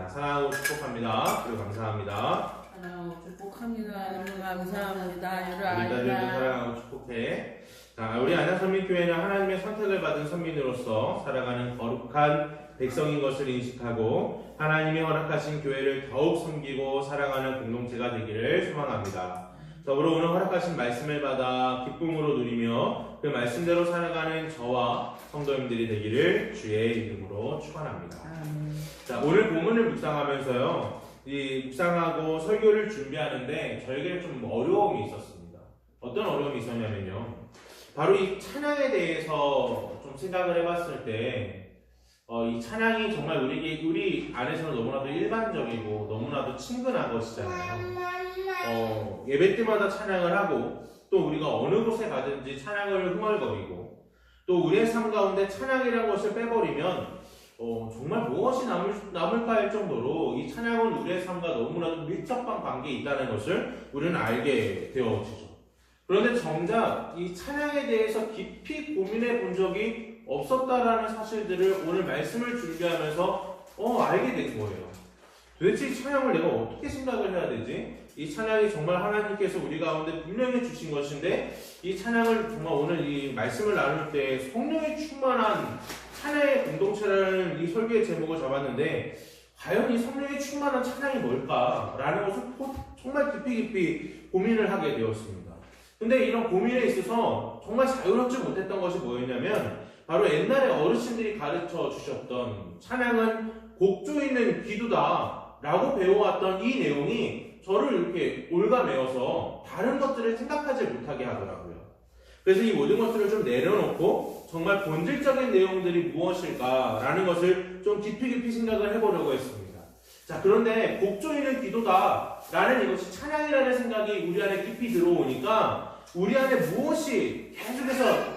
사랑하고 축복합니다. 그리고 감사합니다. 사랑하고 축복합니다. 너무 감사합니다. 우리 딸들도 사랑하고 축복해. 자, 우리 안양선민교회는 하나님의 선택을 받은 선민으로서 살아가는 거룩한 백성인 것을 인식하고 하나님이 허락하신 교회를 더욱 섬기고 사랑하는 공동체가 되기를 소망합니다. 더불어 오늘 허락하신 말씀을 받아 기쁨으로 누리며 그 말씀대로 살아가는 저와 성도님들이 되기를 주의 이름으로 축원합니다. 자, 오늘 본문을 묵상하면서요, 이 묵상하고 설교를 준비하는데 저에게 좀 어려움이 있었습니다. 어떤 어려움이 있었냐면요, 바로 이 찬양에 대해서 좀 생각을 해봤을 때, 이 찬양이 정말 우리 안에서는 너무나도 일반적이고 너무나도 친근한 것이잖아요. 예배 때마다 찬양을 하고 또 우리가 어느 곳에 가든지 찬양을 흥얼거리고 또 우리의 삶 가운데 찬양이라는 것을 빼버리면 정말 무엇이 남을까 할 정도로 이 찬양은 우리의 삶과 너무나도 밀접한 관계에 있다는 것을 우리는 알게 되어지죠. 그런데 정작 이 찬양에 대해서 깊이 고민해 본 적이 없었다라는 사실들을 오늘 말씀을 준비하면서 알게 된 거예요. 도대체 이 찬양을 내가 어떻게 생각을 해야 되지? 이 찬양이 정말 하나님께서 우리 가운데 분명히 주신 것인데 이 찬양을 정말 오늘 이 말씀을 나눌 때 성령이 충만한 찬양의 공동체라는 이 설교의 제목을 잡았는데 과연 이 성령이 충만한 찬양이 뭘까라는 것을 정말 깊이 고민을 하게 되었습니다. 근데 이런 고민에 있어서 정말 자유롭지 못했던 것이 뭐였냐면 바로 옛날에 어르신들이 가르쳐 주셨던 찬양은 곡조 있는 기도다 라고 배워왔던 이 내용이 저를 이렇게 올가매어서 다른 것들을 생각하지 못하게 하더라고요. 그래서 이 모든 것들을 좀 내려놓고 정말 본질적인 내용들이 무엇일까라는 것을 좀 깊이 생각을 해보려고 했습니다. 자, 그런데 곡조 있는 기도다라는 이것이 찬양이라는 생각이 우리 안에 깊이 들어오니까 우리 안에 무엇이 계속해서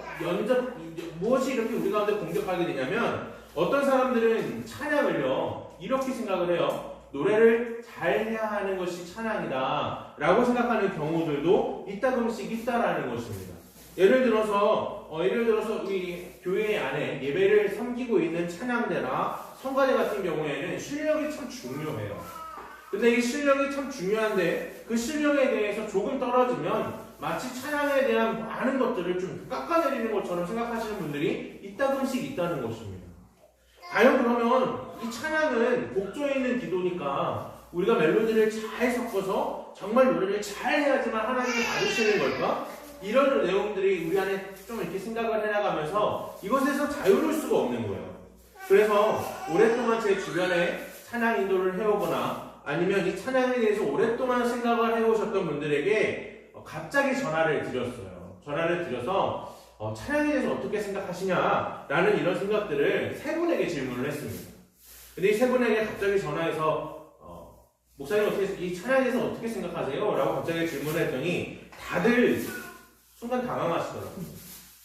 무엇이 이렇게 우리 가운데 공격하게 되냐면 어떤 사람들은 찬양을요 이렇게 생각을 해요. 노래를 잘해야 하는 것이 찬양이다 라고 생각하는 경우들도 이따금씩 있다라는 것입니다. 예를 들어서 우리 교회 안에 예배를 섬기고 있는 찬양대나 성가대 같은 경우에는 실력이 참 중요해요. 근데 이 실력이 참 중요한데 그 실력에 대해서 조금 떨어지면 마치 찬양에 대한 많은 것들을 좀 깎아내리는 것처럼 생각하시는 분들이 이따금씩 있다는 것입니다. 과연 그러면 이 찬양은 곡조에 있는 기도니까 우리가 멜로디를 잘 섞어서 정말 노래를 잘 해야지만 하나님이 받으시는 걸까? 이런 내용들이 우리 안에 좀 이렇게 생각을 해나가면서 이것에서 자유로울 수가 없는 거예요. 그래서 오랫동안 제 주변에 찬양 인도를 해오거나 아니면 이 찬양에 대해서 오랫동안 생각을 해오셨던 분들에게 갑자기 전화를 드렸어요. 전화를 드려서 찬양에 대해서 어떻게 생각하시냐라는 이런 생각들을 세 분에게 질문을 했습니다. 근데 이 세 분에게 갑자기 전화해서 목사님 이 찬양에 대해서 어떻게 생각하세요? 라고 갑자기 질문을 했더니 다들 순간 당황하시더라고요.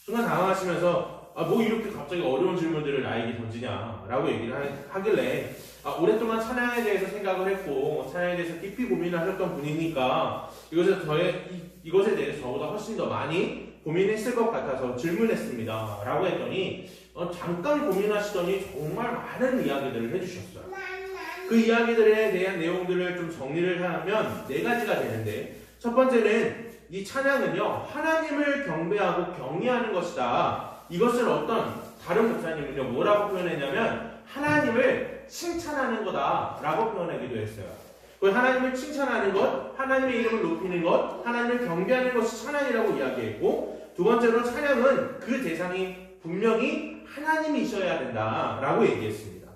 순간 당황하시면서 뭐 이렇게 갑자기 어려운 질문들을 나에게 던지냐라고 얘기를 하길래 오랫동안 찬양에 대해서 생각을 했고 찬양에 대해서 깊이 고민을 하셨던 분이니까 이것에 대해서 저보다 훨씬 더 많이 고민했을 것 같아서 질문했습니다 라고 했더니 잠깐 고민하시더니 정말 많은 이야기들을 해주셨어요. 그 이야기들에 대한 내용들을 좀 정리를 하면 네 가지가 되는데 첫 번째는 이 찬양은요 하나님을 경배하고 경외하는 것이다. 이것을 어떤 다른 목사님은요 뭐라고 표현했냐면 하나님을 칭찬하는 거다 라고 표현하기도 했어요. 하나님을 칭찬하는 것, 하나님의 이름을 높이는 것, 하나님을 경배하는 것이 찬양이라고 이야기했고 두 번째로 찬양은 그 대상이 분명히 하나님이셔야 된다라고 얘기했습니다.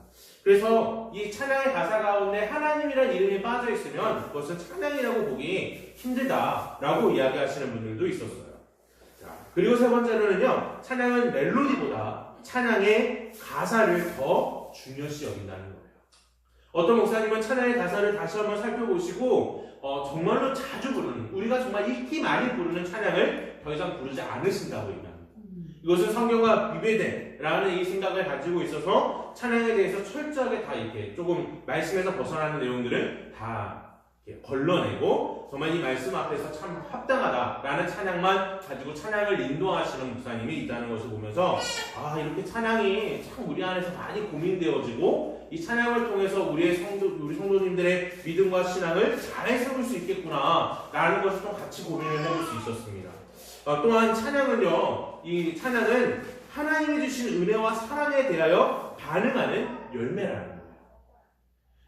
그래서 이 찬양의 가사 가운데 하나님이라는 이름이 빠져 있으면 그것은 찬양이라고 보기 힘들다라고 이야기하시는 분들도 있었어요. 자, 그리고 세 번째로는요, 찬양은 멜로디보다 찬양의 가사를 더 중요시 여긴다는 거예요. 어떤 목사님은 찬양의 가사를 다시 한번 살펴보시고 정말로 자주 부르는, 우리가 정말 익히 많이 부르는 찬양을 더 이상 부르지 않으신다고 얘기합니다. 이것은 성경과 비배된라는 이 생각을 가지고 있어서 찬양에 대해서 철저하게 다 이렇게 조금 말씀에서 벗어나는 내용들은 다 걸러내고 정말 이 말씀 앞에서 참 합당하다라는 찬양만 가지고 찬양을 인도하시는 목사님이 있다는 것을 보면서 이렇게 찬양이 참 우리 안에서 많이 고민되어지고 이 찬양을 통해서 우리 성도님들의 믿음과 신앙을 잘 세울 수 있겠구나라는 것을 좀 같이 고민을 해볼 수 있었습니다. 또한 찬양은요, 이 찬양은 하나님이 주신 은혜와 사랑에 대하여 반응하는 열매라는 거예요.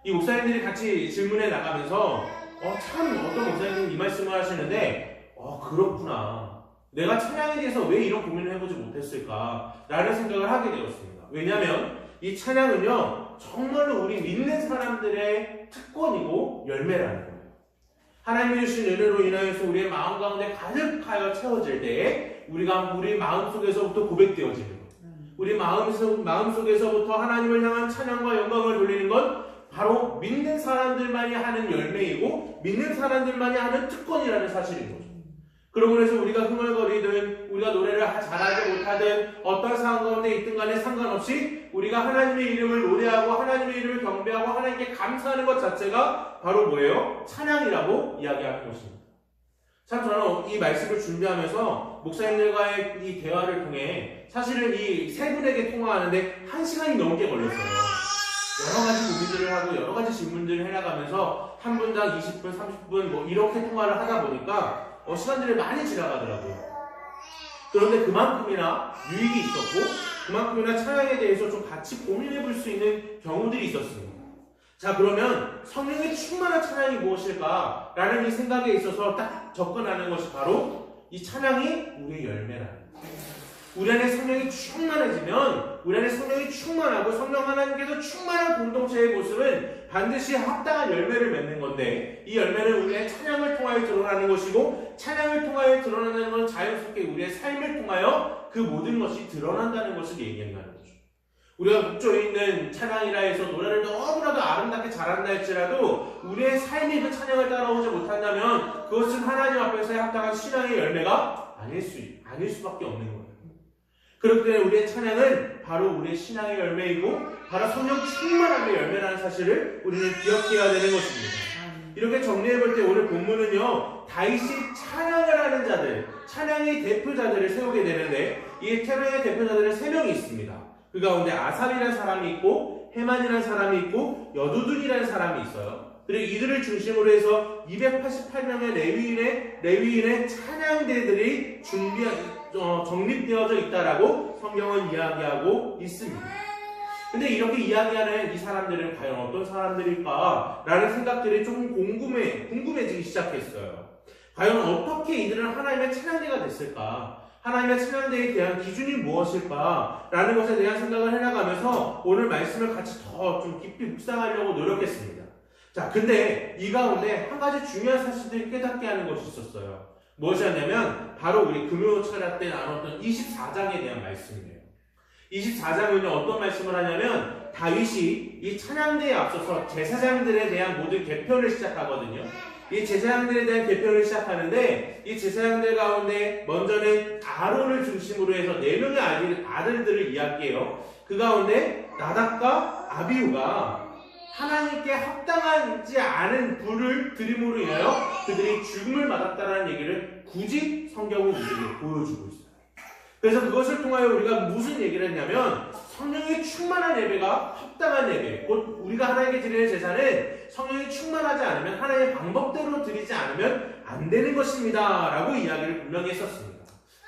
이 목사님들이 같이 질문해 나가면서 참 어떤 목사님들이 이 말씀을 하시는데 그렇구나. 내가 찬양에 대해서 왜 이런 고민을 해보지 못했을까? 라는 생각을 하게 되었습니다. 왜냐하면 이 찬양은요, 정말로 우리 믿는 사람들의 특권이고 열매라는 거예요. 하나님이 주신 은혜로 인하여서 우리의 마음 가운데 가득하여 채워질 때 우리가 우리 마음속에서부터 고백되어지는 것, 우리 마음속에서부터 하나님을 향한 찬양과 영광을 돌리는 것, 바로 믿는 사람들만이 하는 열매이고 믿는 사람들만이 하는 특권이라는 사실인 거죠. 그러고 해서 우리가 흥얼거리든 우리가 노래를 잘하지 못하든 어떤 상황 가운데 있든 간에 상관없이 우리가 하나님의 이름을 노래하고 하나님의 이름을 경배하고 하나님께 감사하는 것 자체가 바로 뭐예요? 찬양이라고 이야기하는 것입니다. 참 저는 이 말씀을 준비하면서 목사님들과의 이 대화를 통해 사실은 이 세 분에게 통화하는데 1시간이 넘게 걸렸어요. 여러 가지 고민들을 하고 여러 가지 질문들을 해나가면서 한 분당 20분, 30분 뭐 이렇게 통화를 하다 보니까 시간들이 많이 지나가더라고요. 그런데 그만큼이나 유익이 있었고 그만큼이나 찬양에 대해서 좀 같이 고민해 볼 수 있는 경우들이 있었습니다. 자, 그러면 성령의 충만한 찬양이 무엇일까? 라는 이 생각에 있어서 딱 접근하는 것이 바로 이 찬양이 우리의 열매라는 거예요. 우리 안에 성령이 충만해지면 우리 안에 성령이 충만하고 성령 하나님께서 충만한 공동체의 모습은 반드시 합당한 열매를 맺는 건데 이 열매는 우리의 찬양을 통하여 드러나는 것이고 찬양을 통하여 드러나는 건 자연스럽게 우리의 삶을 통하여 그 모든 것이 드러난다는 것을 얘기한다는 거죠. 우리가 목조에 있는 찬양이라 해서 노래를 너무나도 아름답게 잘한다 할지라도 우리의 삶이 그 찬양을 따라오지 못한다면 그것은 하나님 앞에서의 합당한 신앙의 열매가 아닐 수밖에 없는 거예요. 그렇기 때문에 우리의 찬양은 바로 우리의 신앙의 열매이고 바로 성령 충만함의 열매라는 사실을 우리는 기억해야 되는 것입니다. 이렇게 정리해볼 때 오늘 본문은요, 다윗이 찬양을 하는 자들, 찬양의 대표자들을 세우게 되는데 이 찬양의 대표자들은 3명이 있습니다. 그 가운데 아삽이라는 사람이 있고 헤만이라는 사람이 있고 여두둔이라는 사람이 있어요. 그리고 이들을 중심으로 해서 288명의 레위인의 찬양대들이 정립되어져 있다라고 성경은 이야기하고 있습니다. 근데 이렇게 이야기하는 이 사람들은 과연 어떤 사람들일까? 라는 생각들이 조금 궁금해지기 시작했어요. 과연 어떻게 이들은 하나님의 찬양대가 됐을까? 하나님의 찬양대에 대한 기준이 무엇일까? 라는 것에 대한 생각을 해나가면서 오늘 말씀을 같이 더 좀 깊이 묵상하려고 노력했습니다. 자, 근데 이 가운데 한 가지 중요한 사실들을 깨닫게 하는 것이 있었어요. 무엇이었냐면 바로 우리 금요철야 때 나눴던 24장에 대한 말씀이에요. 24장은요 어떤 말씀을 하냐면 다윗이 이 찬양대에 앞서서 제사장들에 대한 모든 개편을 시작하거든요. 이 제사장들에 대한 개편을 시작하는데 이 제사장들 가운데 먼저는 아론을 중심으로 해서 4명의 아들들을 이야기해요. 그 가운데 나답과 아비후가 하나님께 합당하지 않은 불을 드림으로 인하여 그들이 죽음을 맞았다는 얘기를 굳이 성경은 우리에게 보여주고 있어요. 그래서 그것을 통하여 우리가 무슨 얘기를 했냐면 성령의 충만한 예배가 합당한 예배, 곧 우리가 하나님께 드리는 제사는 성령이 충만하지 않으면 하나님의 방법대로 드리지 않으면 안 되는 것입니다 라고 이야기를 분명히 했었습니다.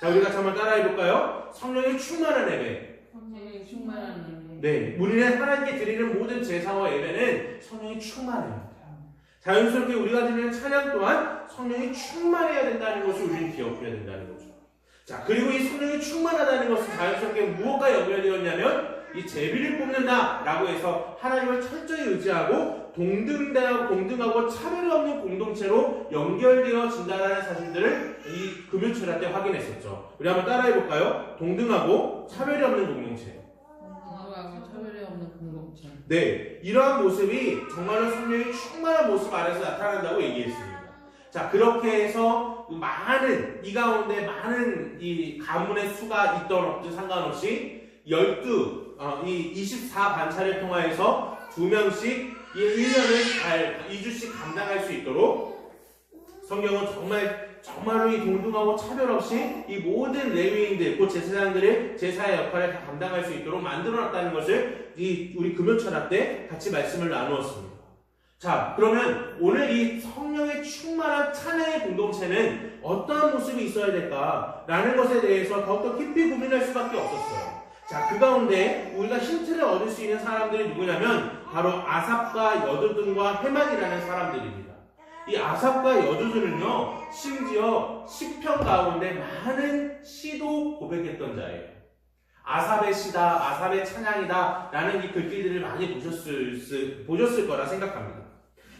자, 우리가 한번 따라해 볼까요? 성령의 충만한 예배, 성령의 충만한 예배. 네, 우리는 하나님께 드리는 모든 제사와 예배는 성령이 충만해야 돼요. 자연스럽게 우리가 드리는 찬양 또한 성령이 충만해야 된다는 것을 우리는 기억해야 된다는 거죠. 자, 그리고 이 성령이 충만하다는 것은 자연스럽게 무엇과 연결되었냐면 이 제비를 뽑는다 라고 해서 하나님을 철저히 의지하고 동등하고 차별이 없는 공동체로 연결되어진다는 사실들을 이 금요철야 때 확인했었죠. 우리 한번 따라해 볼까요? 동등하고 차별이 없는 공동체. 차별이 없는 공동체. 네, 이러한 모습이 정말로 성령의 충만한 모습 안에서 나타난다고 얘기했습니다. 자, 그렇게 해서 이 가운데 많은 이 가문의 수가 있던 없든 상관없이 이 24반차를 통하여서 2명씩 이 1년을 잘 2주씩 감당할 수 있도록 성경은 정말로 이 동등하고 차별 없이 이 모든 레위인들, 곧 제사장들의 제사의 역할을 다 감당할 수 있도록 만들어놨다는 것을 우리 금요철학 때 같이 말씀을 나누었습니다. 자, 그러면 오늘 이 성령의 충만한 찬양의 공동체는 어떠한 모습이 있어야 될까라는 것에 대해서 더욱더 깊이 고민할 수밖에 없었어요. 자, 그 가운데 우리가 힌트를 얻을 수 있는 사람들이 누구냐면 바로 아삽과 여두둔과 헤만이라는 사람들입니다. 이 아삽과 여두둔은요, 심지어 시편 가운데 많은 시도 고백했던 자예요. 아삽의 시다, 아삽의 찬양이다 라는 이 글귀들을 많이 보셨을 거라 생각합니다.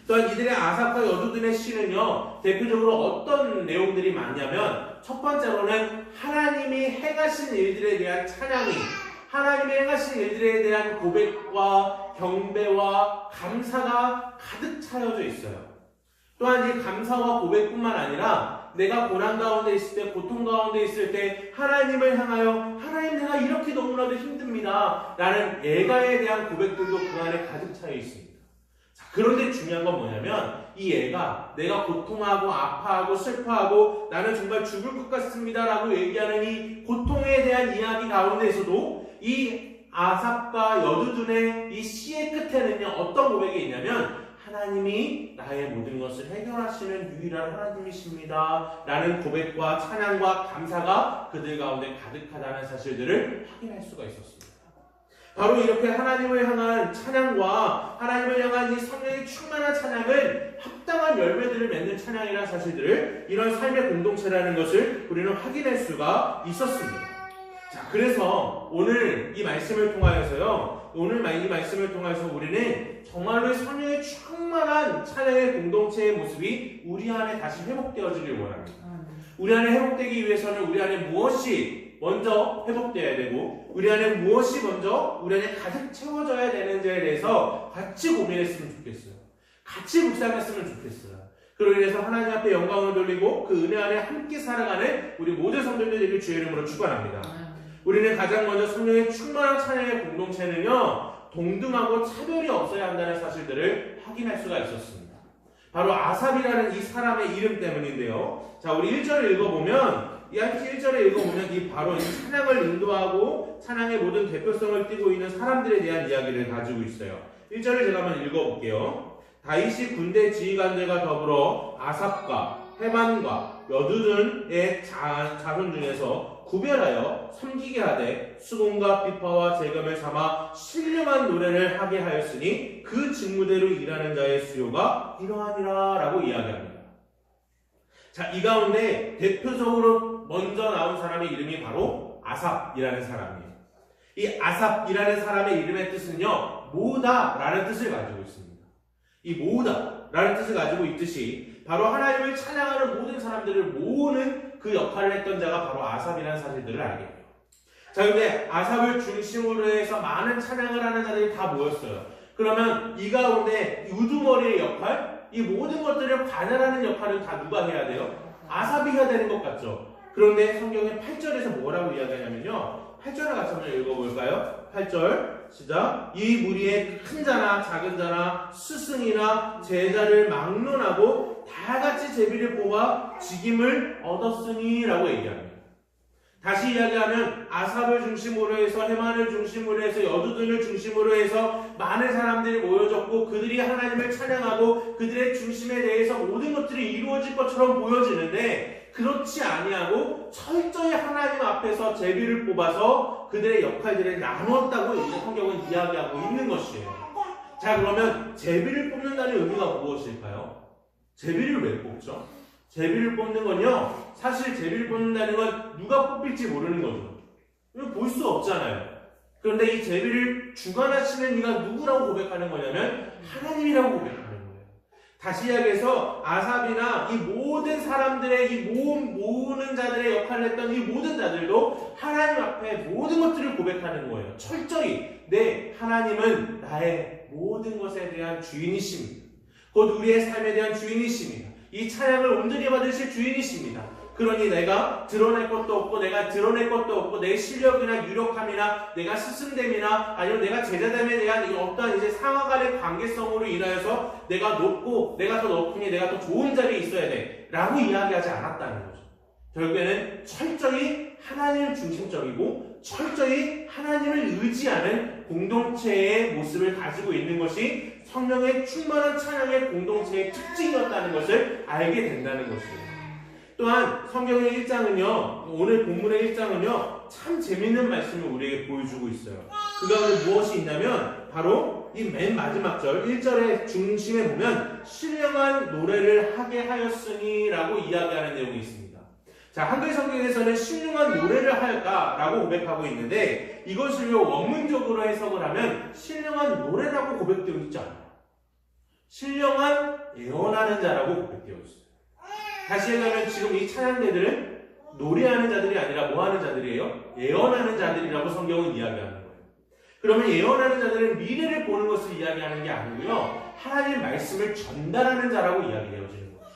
또한 이들의 아삽과 여두둔의 시는요, 대표적으로 어떤 내용들이 많냐면 첫 번째로는 하나님이 행하신 일들에 대한 찬양이, 하나님이 행하신 일들에 대한 고백과 경배와 감사가 가득 차여져 있어요. 또한 이 감사와 고백뿐만 아니라 내가 고난 가운데 있을 때, 고통 가운데 있을 때 하나님을 향하여 하나님 내가 이렇게 너무나도 힘듭니다 라는 애가에 대한 고백들도 그 안에 가득 차여 있습니다. 자, 그런데 중요한 건 뭐냐면 이 애가 내가 고통하고 아파하고 슬퍼하고 나는 정말 죽을 것 같습니다 라고 얘기하는 이 고통에 대한 이야기 가운데에서도 이 아삽과 여두둔의 이 시의 끝에는요, 어떤 고백이 있냐면 하나님이 나의 모든 것을 해결하시는 유일한 하나님이십니다 라는 고백과 찬양과 감사가 그들 가운데 가득하다는 사실들을 확인할 수가 있었습니다. 바로 이렇게 하나님을 향한 찬양과 하나님을 향한 이 성령의 충만한 찬양은 합당한 열매들을 맺는 찬양이라는 사실들을, 이런 삶의 공동체라는 것을 우리는 확인할 수가 있었습니다. 자, 그래서 오늘 이 말씀을 통하여서요, 이 말씀을 통해서 우리는 정말로 성령의 충만한 찬양의 공동체의 모습이 우리 안에 다시 회복되어지길 원합니다. 우리 안에 회복되기 위해서는 우리 안에 무엇이 먼저 회복되어야 되고, 우리 안에 무엇이 먼저 우리 안에 가득 채워져야 되는지에 대해서 같이 고민했으면 좋겠어요. 같이 묵상했으면 좋겠어요. 그로 인해서 하나님 앞에 영광을 돌리고 그 은혜 안에 함께 살아가는 우리 모든 성도들 되길 주의 이름으로 축원합니다. 우리는 가장 먼저 성령의 충만한 찬양의 공동체는요, 동등하고 차별이 없어야 한다는 사실들을 확인할 수가 있었습니다. 바로 아삽이라는 이 사람의 이름 때문인데요. 자, 우리 1절을 읽어보면, 이 1절에 읽어보면 이 바로 이 찬양을 인도하고 찬양의 모든 대표성을 띠고 있는 사람들에 대한 이야기를 가지고 있어요. 1절을 제가 한번 읽어볼게요. 다윗이 군대 지휘관들과 더불어 아삽과 헤만과 여두둔의 자손 중에서 구별하여 섬기게 하되 수공과 비파와 재금을 삼아 신령한 노래를 하게 하였으니 그 직무대로 일하는 자의 수요가 이러하니라 라고 이야기합니다. 자, 이 가운데 대표적으로 먼저 나온 사람의 이름이 바로 아삽이라는 사람이에요. 이 아삽이라는 사람의 이름의 뜻은요, 모으다 라는 뜻을 가지고 있습니다. 이 모으다 라는 뜻을 가지고 있듯이 바로 하나님을 찬양하는 모든 사람들을 모으는 그 역할을 했던 자가 바로 아삽이라는 사실들을 알게 돼요. 자, 근데 아삽을 중심으로 해서 많은 찬양을 하는 자들이 다 모였어요. 그러면 이 가운데 우두머리의 역할, 이 모든 것들을 관할하는 역할은 다 누가 해야 돼요? 아삽이 해야 되는 것 같죠? 그런데 성경의 8절에서 뭐라고 이야기하냐면요, 8절을 같이 한번 읽어볼까요? 8절 시작. 이 무리에 큰 자나 작은 자나 스승이나 제자를 막론하고 다같이 제비를 뽑아 직임을 얻었으니 라고 얘기합니다. 다시 이야기하면 아삽을 중심으로 해서 헤만을 중심으로 해서 여두둔을 중심으로 해서 많은 사람들이 모여졌고 그들이 하나님을 찬양하고 그들의 중심에 대해서 모든 것들이 이루어질 것처럼 보여지는데, 그렇지 아니하고 철저히 하나님 앞에서 제비를 뽑아서 그들의 역할들을 나누었다고 이제 성경은 이야기하고 있는 것이에요. 자, 그러면 제비를 뽑는다는 의미가 무엇일까요? 제비를 왜 뽑죠? 제비를 뽑는 건요, 사실 제비를 뽑는다는 건 누가 뽑힐지 모르는 거죠. 이거 볼 수 없잖아요. 그런데 이 제비를 주관하시는 이가 누구라고 고백하는 거냐면 하나님이라고 고백하는 거예요. 다시 이야기해서 아삽이나 이 모든 사람들의 이 모으는 자들의 역할을 했던 이 모든 자들도 하나님 앞에 모든 것들을 고백하는 거예요. 철저히 네, 하나님은 나의 모든 것에 대한 주인이십니다. 곧 우리의 삶에 대한 주인이십니다. 이 찬양을 온전히 받으실 주인이십니다. 그러니 내가 드러낼 것도 없고 내가 드러낼 것도 없고 내 실력이나 유력함이나 내가 스승됨이나 아니면 내가 제자됨에 대한 어떤 이제 상하 간의 관계성으로 인하여서 내가 높고 내가 더 높으니 내가 더 좋은 자리에 있어야 돼 라고 이야기하지 않았다는 거죠. 결국에는 철저히 하나님 중심적이고 철저히 하나님을 의지하는 공동체의 모습을 가지고 있는 것이 성령의 충만한 찬양의 공동체의 특징이었다는 것을 알게 된다는 것이에요. 또한 성경의 1장은요, 오늘 본문의 1장은요, 참 재밌는 말씀을 우리에게 보여주고 있어요. 그 가운데 무엇이 있냐면 바로 이 맨 마지막 절 1절의 중심에 보면 신령한 노래를 하게 하였으니 라고 이야기하는 내용이 있습니다. 자, 한글 성경에서는 신령한 노래를 할까라고 고백하고 있는데 이것을요 원문적으로 해석을 하면 신령한 노래라고 고백되어 있지 않아요. 신령한 애원하는 자라고 고백되어 있어요. 다시 얘기하면 지금 이 찬양대들은 노래하는 자들이 아니라 뭐 하는 자들이에요? 예언하는 자들이라고 성경은 이야기하는 거예요. 그러면 예언하는 자들은 미래를 보는 것을 이야기하는 게 아니고요, 하나님의 말씀을 전달하는 자라고 이야기되어지는 거예요.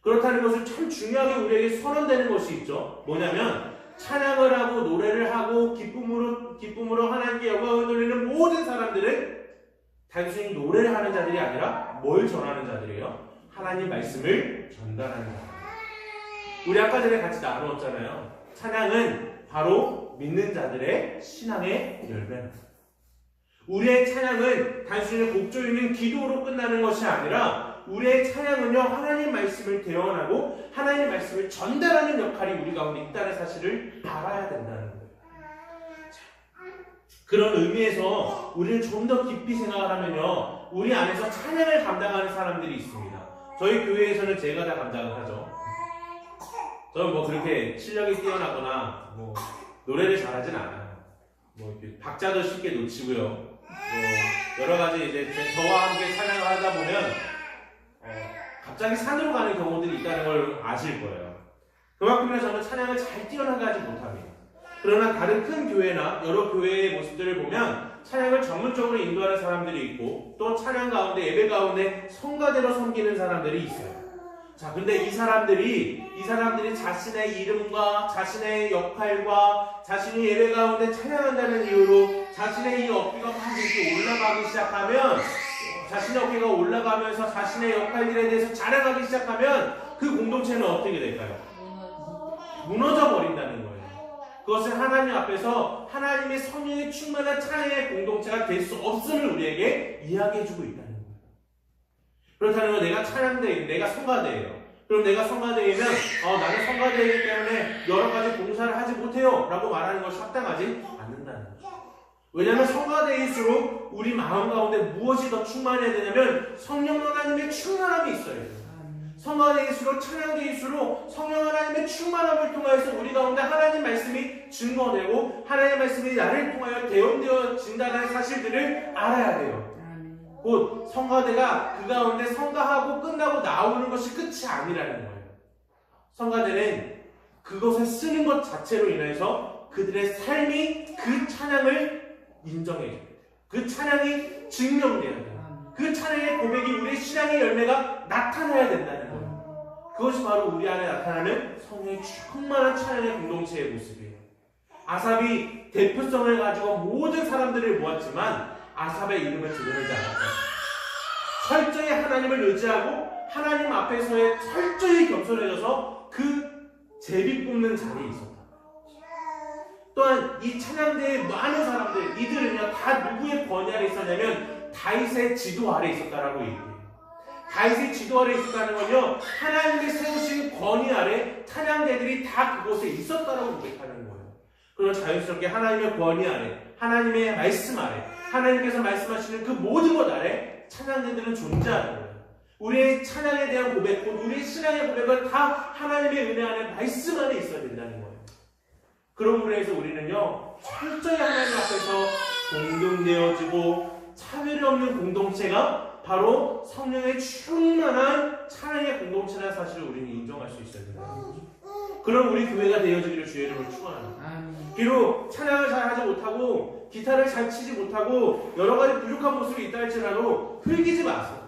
그렇다는 것을 참 중요하게 우리에게 선언되는 것이 있죠. 뭐냐면 찬양을 하고 노래를 하고 기쁨으로 하나님께 영광을 돌리는 모든 사람들은 단순히 노래를 하는 자들이 아니라 뭘 전하는 자들이에요? 하나님 말씀을 전달하는 자들. 우리 아까 전에 같이 나누었잖아요. 찬양은 바로 믿는 자들의 신앙의 열매입니다. 우리의 찬양은 단순히 곡조 있는 기도로 끝나는 것이 아니라 우리의 찬양은요, 하나님 말씀을 대언하고 하나님 말씀을 전달하는 역할이 우리 가운데 있다는 사실을 알아야 된다는 거예요. 그런 의미에서 우리는 좀 더 깊이 생각을 하면요, 우리 안에서 찬양을 감당하는 사람들이 있습니다. 저희 교회에서는 제가 다 감당을 하죠. 저는 뭐 그렇게 실력이 뛰어나거나 뭐 노래를 잘하진 않아요. 뭐 박자도 쉽게 놓치고요. 뭐 여러 가지 이제 저와 함께 찬양을 하다 보면 갑자기 산으로 가는 경우들이 있다는 걸 아실 거예요. 그만큼이나 저는 찬양을 잘 뛰어나가지 못합니다. 그러나 다른 큰 교회나 여러 교회의 모습들을 보면 찬양을 전문적으로 인도하는 사람들이 있고 또 찬양 가운데 예배 가운데 성가대로 섬기는 사람들이 있어요. 자, 근데 이 사람들이 자신의 이름과 자신의 역할과 자신이 예배 가운데 찬양한다는 이유로 자신의 이 어깨가 막 이렇게 올라가기 시작하면, 자신의 어깨가 올라가면서 자신의 역할들에 대해서 자랑하기 시작하면 그 공동체는 어떻게 될까요? 무너져 버린다는 거예요. 그것은 하나님 앞에서 하나님의 성령의 충만한 찬양의 공동체가 될 수 없음을 우리에게 이야기해주고 있다는 거예요. 그렇다는 건 내가 찬양대회, 내가 성가대예요. 그럼 내가 성가대회면 나는 성가대이기 때문에 여러 가지 봉사를 하지 못해요 라고 말하는 것이 합당하지 않는다는 거죠. 왜냐하면 성가대일수록 우리 마음 가운데 무엇이 더 충만해야 되냐면 성령 하나님의 충만함이 있어야 돼요. 성가대일수록 찬양대일수록 성령 하나님의 충만함을 통하여서 우리 가운데 하나님 말씀이 증거되고 하나님 말씀이 나를 통하여 대언되어진다는 사실들을 알아야 돼요. 곧 성가대가 그 가운데 성가하고 끝나고 나오는 것이 끝이 아니라는 거예요. 성가대는 그것을 쓰는 것 자체로 인해서 그들의 삶이 그 찬양을 인정해줘야 돼요. 그 찬양이 증명돼야 돼요. 그 찬양의 고백이 우리의 신앙의 열매가 나타나야 된다는 거예요. 그것이 바로 우리 안에 나타나는 성령의 충만한 찬양의 공동체의 모습이에요. 아삽이 대표성을 가지고 모든 사람들을 모았지만 아삽의 이름을 드러내지 않았다. 철저히 하나님을 의지하고 하나님 앞에서의 철저히 겸손해져서 그 제비 뽑는 자리에 있었다. 또한 이 찬양대의 많은 사람들, 이들은요 다 누구의 권위 아래 있었냐면 다윗의 지도 아래 있었다라고 얘기해요. 다윗의 지도 아래 있었다는 건요, 하나님이 세우신 권위 아래 찬양대들이 다 그곳에 있었다라고 고백하는 거예요. 그럼 자연스럽게 하나님의 권위 아래, 하나님의 말씀 아래, 하나님께서 말씀하시는 그 모든 것 아래 찬양대들은 존재하는 거예요. 우리의 찬양에 대한 고백, 우리의 신앙의 고백은 다 하나님의 은혜 안에, 말씀 안에 있어야 된다는 거예요. 그러므로 해서 우리는요 철저히 하나님 앞에서 공동되어지고 차별이 없는 공동체가 바로 성령의 충만한 찬양의 공동체라는 사실을 우리는 인정할 수 있어야 된다는 거죠. 그럼 우리 교회가 되어지기를 주의 이름으로 축원합니다. 비록 찬양을 잘 하지 못하고 기타를 잘 치지 못하고 여러 가지 부족한 모습이 있다 할지라도 흘기지 마세요.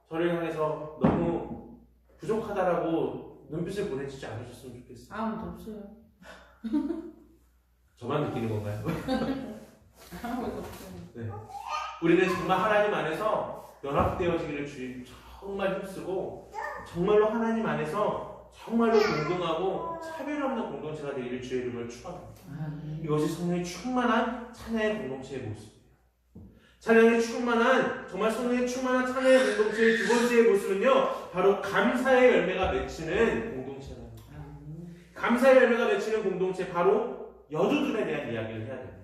저를 향해서 너무 부족하다라고 눈빛을 보내주지 않으셨으면 좋겠어요. 아무도 없어요. 저만 느끼는 건가요? 아무도 없어요. 네. 우리는 정말 하나님 안에서 연합되어지기를 주님 정말 힘쓰고 정말로 하나님 안에서 정말로 동등하고 차별 없는 공동체가 되기를 주의 이름으로 축원합니다. 이것이 성령이 충만한 찬양의 공동체의 모습이에요. 찬양이 충만한 정말 성령이 충만한 찬양의 공동체의 두 번째의 모습은요, 바로 감사의 열매가 맺히는 공동체입니다. 감사의 열매가 맺히는 공동체, 바로 여두둔에 대한 이야기를 해야 됩니다.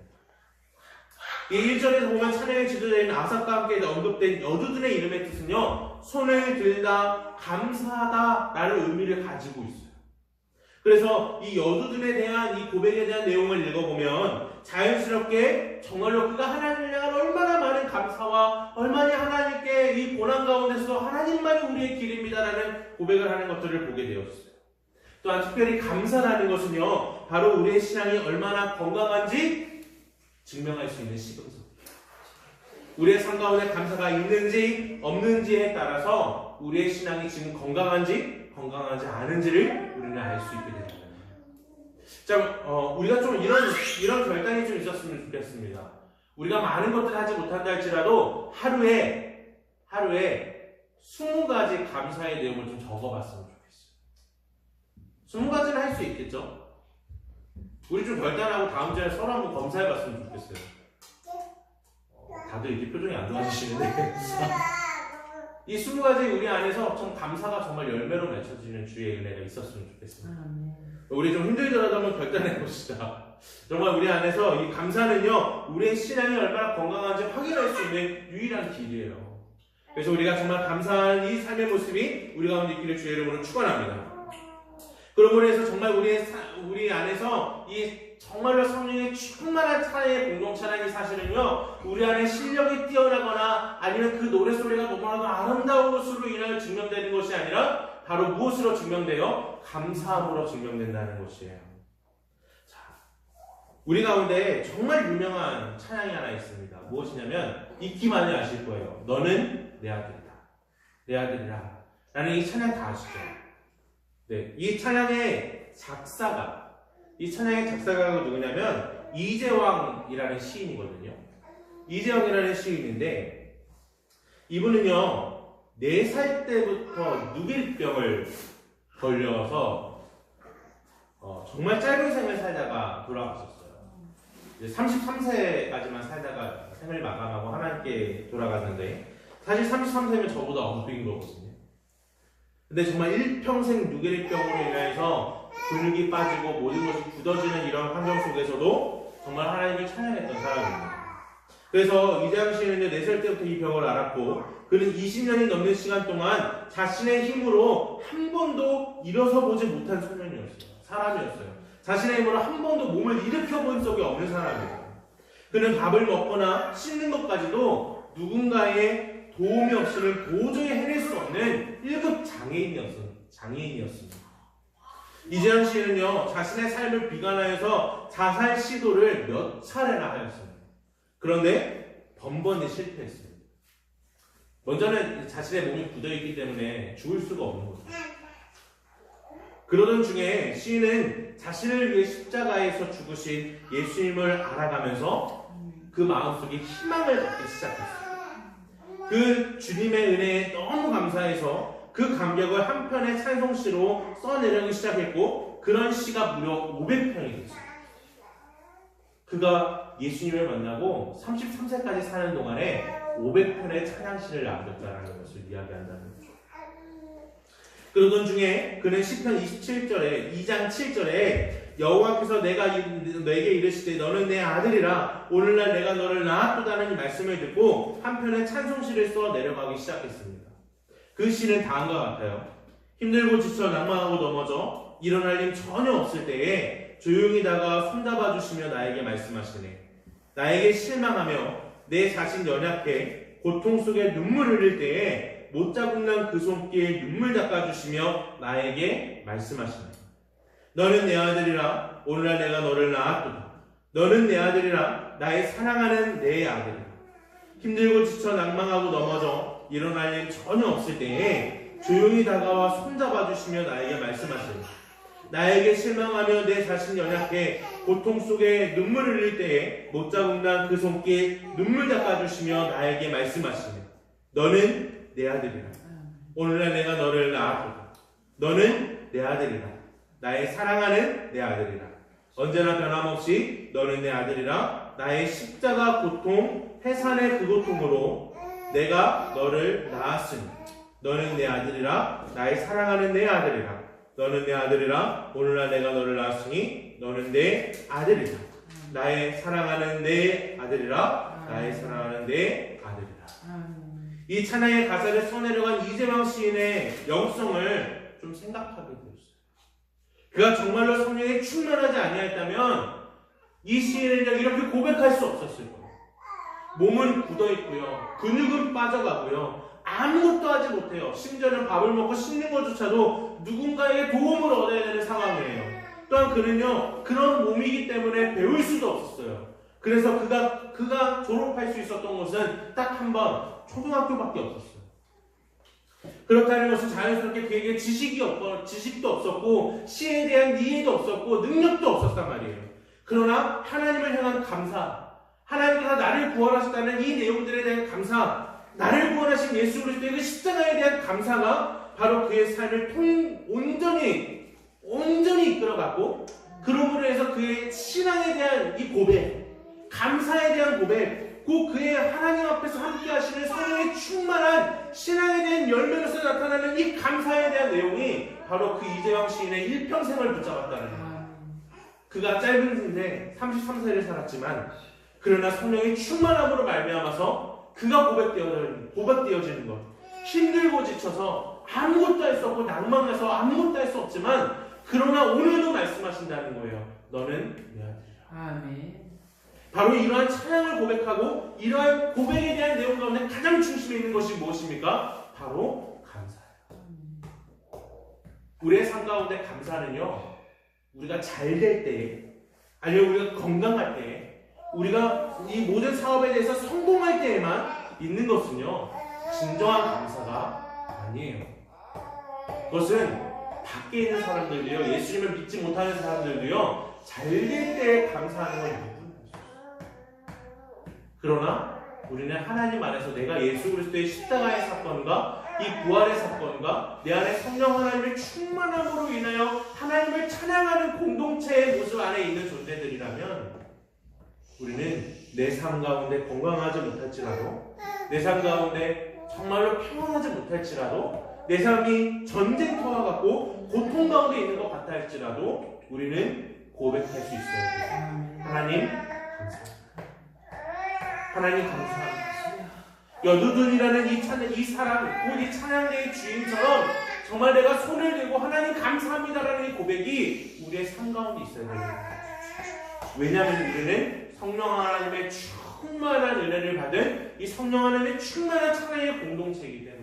이 1절에서 보면 찬양의 지도자인 아삽과 함께 언급된 여두둔의 이름의 뜻은요, 손을 들다 감사하다 라는 의미를 가지고 있어요. 그래서 이 여두둔에 대한 이 고백에 대한 내용을 읽어보면 자연스럽게 정말로 그가 하나님을 향한 얼마나 많은 감사와 얼마나 하나님께 이 고난 가운데서 하나님만이 우리의 길입니다라는 고백을 하는 것들을 보게 되었어요. 또한 특별히 감사라는 것은요, 바로 우리의 신앙이 얼마나 건강한지 증명할 수 있는 시금석. 우리의 삶 가운데 감사가 있는지 없는지에 따라서 우리의 신앙이 지금 건강한지 건강하지 않은지를 우리는 알 수 있게 됩니다. 자, 우리가 좀 이런 결단이 좀 있었으면 좋겠습니다. 우리가 많은 것들을 하지 못한다 할지라도 하루에 20가지 감사의 내용을 좀 적어봤으면 좋겠어요. 20가지는 할 수 있겠죠? 우리 좀 결단하고 다음 주에 서로 한번 검사해봤으면 좋겠어요. 다들 이렇게 표정이 안 좋아지시는데 이 20가지 우리 안에서 좀 감사가 정말 열매로 맺혀지는 주의 은혜가 있었으면 좋겠습니다. 우리 좀 힘들더라도 한번 결단해봅시다. 정말 우리 안에서 이 감사는요, 우리의 신앙이 얼마나 건강한지 확인할 수 있는 유일한 길이에요. 그래서 우리가 정말 감사한 이 삶의 모습이 우리 가운데 있기를 주의 이름으로 축원합니다. 그러므로 해서 정말 우리 안에서 이 정말로 성령의 충만한 찬양의 공동체라는 이 사실은요, 우리 안에 실력이 뛰어나거나 아니면 그 노래소리가 너무나도 아름다운 것으로 인하여 증명되는 것이 아니라 바로 무엇으로 증명돼요? 감사함으로 증명된다는 것이에요. 자, 우리 가운데 정말 유명한 찬양이 하나 있습니다. 무엇이냐면 잊기만을 아실 거예요. 너는 내 아들이다. 내 아들이라 라는 이 찬양 다 아시죠? 네, 이 찬양의 작사가가 누구냐면 이재왕이라는 시인이거든요. 이재왕이라는 시인인데 이분은요 4살 때부터 누길병을 걸려서 정말 짧은 생을 살다가 돌아가셨어요. 33세까지만 살다가 생을 마감하고 하나님께 돌아갔는데 사실 33세면 저보다 어린 거거든요. 근데 정말 일평생 누길병으로 인해서 근육이 빠지고 모든 것이 굳어지는 이런 환경 속에서도 정말 하나님을 찬양했던 사람입니다. 그래서 이재왕 씨는요 4살 때부터 이 병을 앓았고 그는 20년이 넘는 시간 동안 자신의 힘으로 한 번도 일어서 보지 못한 사람이었어요. 자신의 힘으로 한 번도 몸을 일으켜 본 적이 없는 사람이에요. 그는 밥을 먹거나 씻는 것까지도 누군가의 도움이 없이는 도저히 해낼 수 없는 1급 장애인이었습니다. 이재왕 씨는요 자신의 삶을 비관하여서 자살 시도를 몇 차례나 하였습니다. 그런데 번번이 실패했습니다. 먼저는 자신의 몸이 굳어있기 때문에 죽을 수가 없는 거죠. 그러던 중에 시인은 자신을 위해 십자가에서 죽으신 예수님을 알아가면서 그 마음속에 희망을 갖기 시작했어요. 그 주님의 은혜에 너무 감사해서 그 감격을 한 편의 찬송시로 써내려기 시작했고 그런 시가 무려 500편이 됐어요. 그가 예수님을 만나고 33세까지 사는 동안에 500편의 찬양시를 남겼다는 것을 이야기한다는 거죠. 그러던 중에 그는 시편 27절에 2장 7절에 여호와께서 내게 이르시되 너는 내 아들이라 오늘날 내가 너를 낳았도다는 이 말씀을 듣고 한편의 찬송시를 써 내려가기 시작했습니다. 그 시는 다음과 같아요. 힘들고 지쳐 낭망하고 넘어져 일어날 힘 전혀 없을 때에 조용히 다가 손잡아 주시며 나에게 말씀하시네. 나에게 실망하며 내 자신 연약해 고통 속에 눈물 흘릴 때에 못 자국난 그 손길 눈물 닦아주시며 나에게 말씀하시네. 너는 내 아들이라 오늘날 내가 너를 낳았도다. 너는 내 아들이라 나의 사랑하는 내 아들이라. 힘들고 지쳐 낭망하고 넘어져 일어날 일 전혀 없을 때에 조용히 다가와 손잡아 주시며 나에게 말씀하시니 나에게 실망하며 내 자신 연약해 고통 속에 눈물을 흘릴 때에 못 잡는다는 그 손길 눈물 닦아주시며 나에게 말씀하시니 너는 내 아들이라. 오늘날 내가 너를 낳았다. 너는 내 아들이라. 나의 사랑하는 내 아들이라. 언제나 변함없이 너는 내 아들이라. 나의 십자가 고통 해산의 그 고통으로 내가 너를 낳았으니 너는 내 아들이라. 나의 사랑하는 내 아들이라. 너는 내 아들이라. 오늘날 내가 너를 낳았으니 너는 내 아들이라. 나의 사랑하는 내 아들이라. 나의 사랑하는 내 아들이라. 이 찬양의 가사를 써내려간 이재명 시인의 영성을 좀 생각하게 되었어요. 그가 정말로 성령에 충만하지 아니하였다면 이 시인은 이렇게 고백할 수 없었을 거예요. 몸은 굳어있고요. 근육은 빠져가고요. 아무것도 하지 못해요. 심지어는 밥을 먹고 씻는 것조차도 누군가에게 도움을 얻어야 되는 상황이에요. 또한 그는요, 그런 몸이기 때문에 배울 수도 없었어요. 그래서 그가 졸업할 수 있었던 곳은 딱 한 번 초등학교밖에 없었어요. 그렇다는 것은 자연스럽게 그에게 지식도 없었고 시에 대한 이해도 없었고 능력도 없었단 말이에요. 그러나 하나님을 향한 감사, 하나님께서 나를 구원하셨다는 이 내용들에 대한 감사, 나를 구원하신 예수 그리스도의 그 십자가에 대한 감사가 바로 그의 삶을 온전히 이끌어갔고, 그러므로 해서 그의 신앙에 대한 이 고백, 감사에 대한 고백, 곧 그의 하나님 앞에서 함께 하시는 성령의 충만한 신앙에 대한 열매로서 나타나는 이 감사에 대한 내용이 바로 그 이재왕 시인의 일평생을 붙잡았다는 거예요. 그가 짧은 인생 33세를 살았지만 그러나 성령의 충만함으로 말미암아서 그가 고백되어지는 것, 힘들고 지쳐서 아무것도 할 수 없고 낭만해서 아무것도 할 수 없지만 그러나 오늘도 말씀하신다는 거예요. 너는 내 아들이라. 아멘. 바로 이러한 찬양을 고백하고 이러한 고백에 대한 내용 가운데 가장 중심에 있는 것이 무엇입니까? 바로 감사예요. 우리의 삶 가운데 감사는요, 우리가 잘 될 때, 아니면 우리가 건강할 때, 우리가 이 모든 사업에 대해서 성공할 때에만 있는 것은요, 진정한 감사가 아니에요. 그것은 밖에 있는 사람들도요, 예수님을 믿지 못하는 사람들도요, 잘 될 때 감사하는 건 누구나. 그러나 우리는 하나님 안에서 내가 예수 그리스도의 십자가의 사건과 이 부활의 사건과 내 안에 성령 하나님의 충만함으로 인하여 하나님을 찬양하는 공동체의 모습 안에 있는 존재들이라면 우리는 내 삶 가운데 건강하지 못할지라도, 내 삶 가운데 정말로 평안하지 못할지라도, 내 삶이 전쟁터와 같고 고통 가운데 있는 것 같아 할지라도 우리는 고백할 수 있어야 돼요. 하나님 감사합니다. 하나님 감사합니다. 여두둔이라는 이 사랑, 곧 이 찬양대의 주인처럼 정말 내가 손을 들고 하나님 감사합니다라는 이 고백이 우리의 삶 가운데 있어야 됩니다. 왜냐하면 우리는 성령 하나님의 충만한 은혜를 받은 이 성령 하나님의 충만한 찬양의 공동체이기 때문에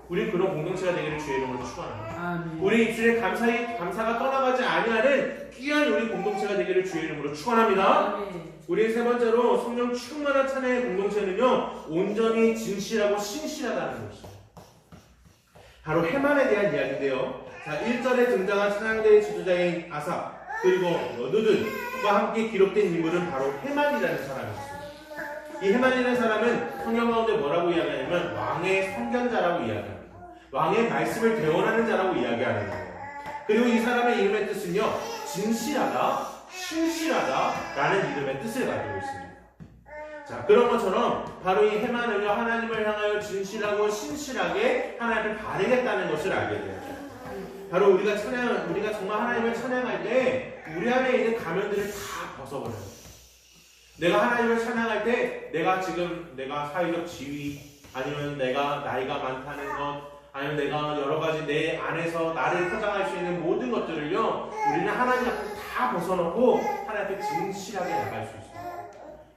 우리 그런 공동체가 되기를 주의 이름으로 축원합니다. 우리 입술에 감사가 떠나가지 아니하는 귀한 우리 공동체가 되기를 주의 이름으로 축원합니다. 우리 세 번째로 성령 충만한 찬양의 공동체는요, 온전히 진실하고 신실하다는 것입니다. 바로 해만에 대한 이야기인데요. 자, 1절에 등장한 찬양대의 지도자인 아삽, 그리고 여두둔과 함께 기록된 인물은 바로 해만이라는 사람이었습니다. 이 해만이라는 사람은 성경 가운데 뭐라고 이야기하냐면 왕의 선견자라고 이야기합니다. 왕의 말씀을 대언하는 자라고 이야기하는 거예요. 그리고 이 사람의 이름의 뜻은요, 진실하다, 신실하다라는 이름의 뜻을 가지고 있습니다. 자, 그런 것처럼 바로 이 해만은요, 하나님을 향하여 진실하고 신실하게 하나님을 바르겠다는 것을 알게 되었죠. 바로 우리가 정말 하나님을 찬양할 때 우리 안에 있는 가면들을 다 벗어버려요. 내가 하나님을 찬양할 때 내가 사회적 지위, 아니면 내가 나이가 많다는 것, 아니면 내가 여러 가지 내 안에서 나를 포장할 수 있는 모든 것들을요, 우리는 하나님 앞에 다 벗어놓고 하나님 앞에 진실하게 나갈 수 있어요.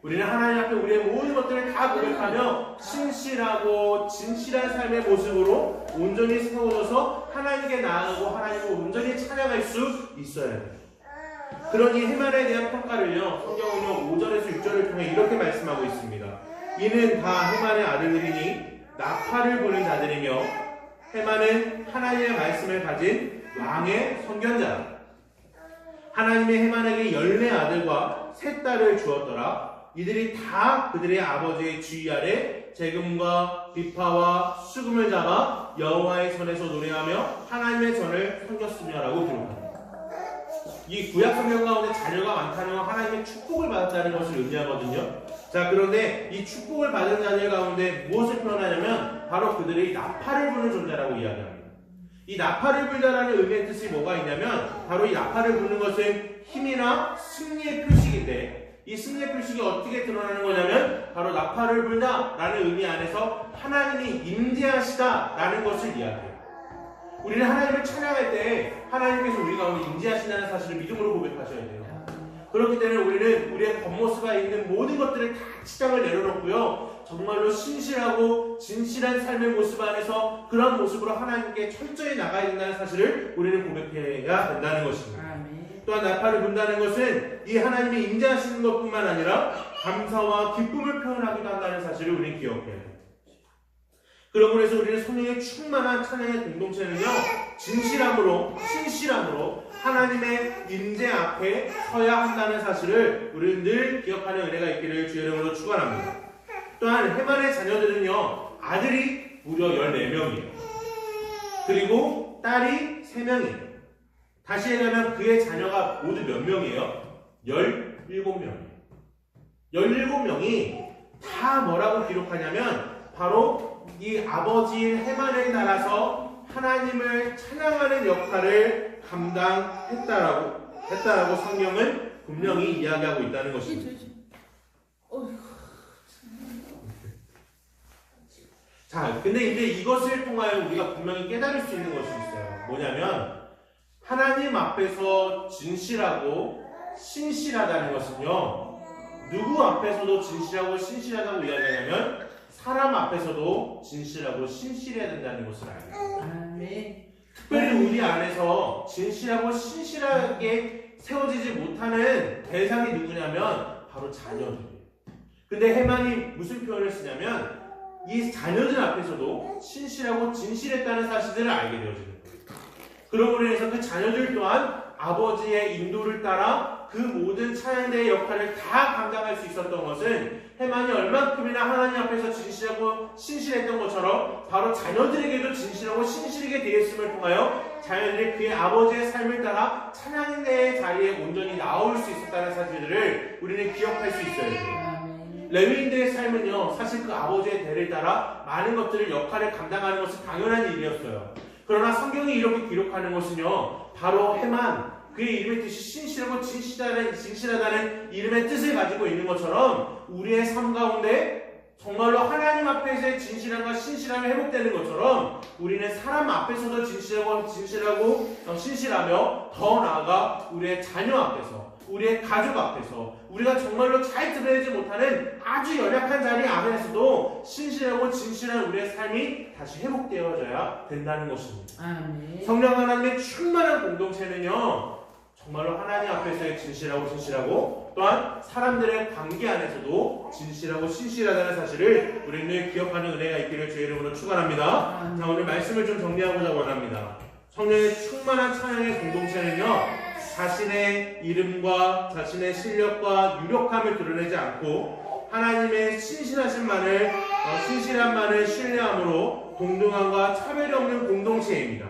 우리는 하나님 앞에 우리의 모든 것들을 다 고백하며 신실하고 진실한 삶의 모습으로 온전히 세워져서 하나님께 나아가고 하나님을 온전히 찬양할 수 있어야 돼요. 그런 이 해만에 대한 평가를요, 성경은요 5절에서 6절을 통해 이렇게 말씀하고 있습니다. 이는 다 해만의 아들들이니 나팔을 부는 자들이며 해만은 하나님의 말씀을 가진 왕의 선견자라. 하나님의 해만에게 14아들과 3딸을 주었더라. 이들이 다 그들의 아버지의 주의 아래 재금과 비파와 수금을 잡아 여호와의 전에서 노래하며 하나님의 전을 섬겼으며라고 기록합니다. 이 구약 성경 가운데 자녀가 많다는 건 하나님의 축복을 받았다는 것을 의미하거든요. 자, 그런데 이 축복을 받은 자녀 가운데 무엇을 표현하냐면 바로 그들의 나팔을 부는 존재라고 이야기합니다. 이 나팔을 불다라는 의미의 뜻이 뭐가 있냐면 바로 이 나팔을 부는 것은 힘이나 승리의 표식인데 이 승리의 표식이 어떻게 드러나는 거냐면 바로 나팔을 불다라는 의미 안에서 하나님이 임재하시다라는 것을 이야기해요. 우리는 하나님을 찬양할 때 하나님께서 우리 가운데 임재하신다는 사실을 믿음으로 고백하셔야 돼요. 그렇기 때문에 우리는 우리의 겉모습에 있는 모든 것들을 다 치장을 내려놓고요. 정말로 신실하고 진실한 삶의 모습 안에서 그런 모습으로 하나님께 철저히 나가야 된다는 사실을 우리는 고백해야 된다는 것입니다. 또한 나팔을 분다는 것은 이 하나님이 임재하시는 것뿐만 아니라 감사와 기쁨을 표현하기도 한다는 사실을 우리는 기억해야 됩니다. 그러므로 해서 우리는 성령의 충만한 찬양의 공동체는요, 진실함으로, 신실함으로 하나님의 임재 앞에 서야 한다는 사실을 우리는 늘 기억하는 은혜가 있기를 주의 이름으로 축원합니다. 또한 해만의 자녀들은요, 아들이 무려 14명이에요. 그리고 딸이 3명이에요. 다시 얘기하면 그의 자녀가 모두 몇 명이에요? 17명이에요. 17명이 다 뭐라고 기록하냐면 바로 이 아버지인 해만에 따라서 하나님을 찬양하는 역할을 감당했다라고 성경은 분명히 이야기하고 있다는 것입니다. 자, 근데 이제 이것을 통하여 우리가 분명히 깨달을 수 있는 것이 있어요. 뭐냐면 하나님 앞에서 진실하고 신실하다는 것은요, 누구 앞에서도 진실하고 신실하다고 이야기하냐면 사람 앞에서도 진실하고 신실해야 된다는 것을 알아요. 특별히 우리 안에서 진실하고 신실하게 세워지지 못하는 대상이 누구냐면 바로 자녀들이에요. 근데 해만이 무슨 표현을 쓰냐면 이 자녀들 앞에서도 신실하고 진실했다는 사실들을 알게 되어지는 거예요. 그러므로 해서 그 자녀들 또한 아버지의 인도를 따라 그 모든 찬양대의 역할을 다 감당할 수 있었던 것은 해만이 얼만큼이나 하나님 앞에서 진실하고 신실했던 것처럼 바로 자녀들에게도 진실하고 신실하게 되었음을 통하여 자녀들이 그의 아버지의 삶을 따라 찬양대의 자리에 온전히 나올 수 있었다는 사실들을 우리는 기억할 수 있어야 돼요. 레위인들의 삶은요, 사실 그 아버지의 대를 따라 많은 것들을 역할을 감당하는 것은 당연한 일이었어요. 그러나 성경이 이렇게 기록하는 것은요, 바로 해만, 그의 이름의 뜻이 신실하고 진실하다는 이름의 뜻을 가지고 있는 것처럼 우리의 삶 가운데 정말로 하나님 앞에서의 진실함과 신실함이 회복되는 것처럼 우리는 사람 앞에서도 진실하고 신실하며 더 나아가 우리의 자녀 앞에서, 우리의 가족 앞에서, 우리가 정말로 잘 드러내지 못하는 아주 연약한 자리 안에서도 신실하고 진실한 우리의 삶이 다시 회복되어져야 된다는 것입니다. 성령 하나님의 충만한 공동체는요, 정말로 하나님 앞에서의 진실하고 신실하고 또한 사람들의 관계 안에서도 진실하고 신실하다는 사실을 우리는 기억하는 은혜가 있기를 주의 이름으로 축원합니다. 자, 오늘 말씀을 좀 정리하고자 원합니다. 성령의 충만한 찬양의 공동체는요, 자신의 이름과 자신의 실력과 유력함을 드러내지 않고 하나님의 신실함만을 신뢰함으로 동등함과 차별이 없는 공동체입니다.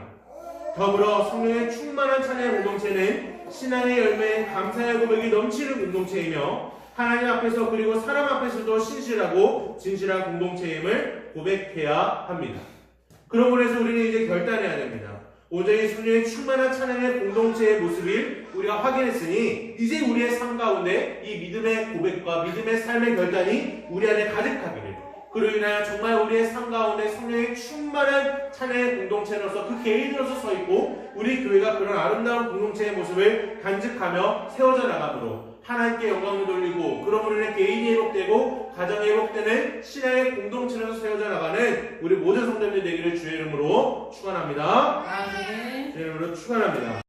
더불어 성령의 충만한 찬양의 공동체는 신앙의 열매인 감사의 고백이 넘치는 공동체이며 하나님 앞에서 그리고 사람 앞에서도 신실하고 진실한 공동체임을 고백해야 합니다. 그러므로 해서 우리는 이제 결단해야 됩니다. 오직 성령의 충만한 찬양의 공동체의 모습을 우리가 확인했으니 이제 우리의 삶 가운데 이 믿음의 고백과 믿음의 삶의 결단이 우리 안에 가득하기를, 그로 인하여 정말 우리의 삶 가운데 성령의 충만한 찬양의 공동체로서 그 개인으로서 서 있고 우리 교회가 그런 아름다운 공동체의 모습을 간직하며 세워져 나가므로 하나님께 영광을 돌리고 그러므로 인해 개인이 회복되고 가정이 회복되는 신앙의 공동체로서 세워져 나가는 우리 모든 성도님들 되기를 주의 이름으로 축원합니다. 아멘. 주의 이름으로 축원합니다.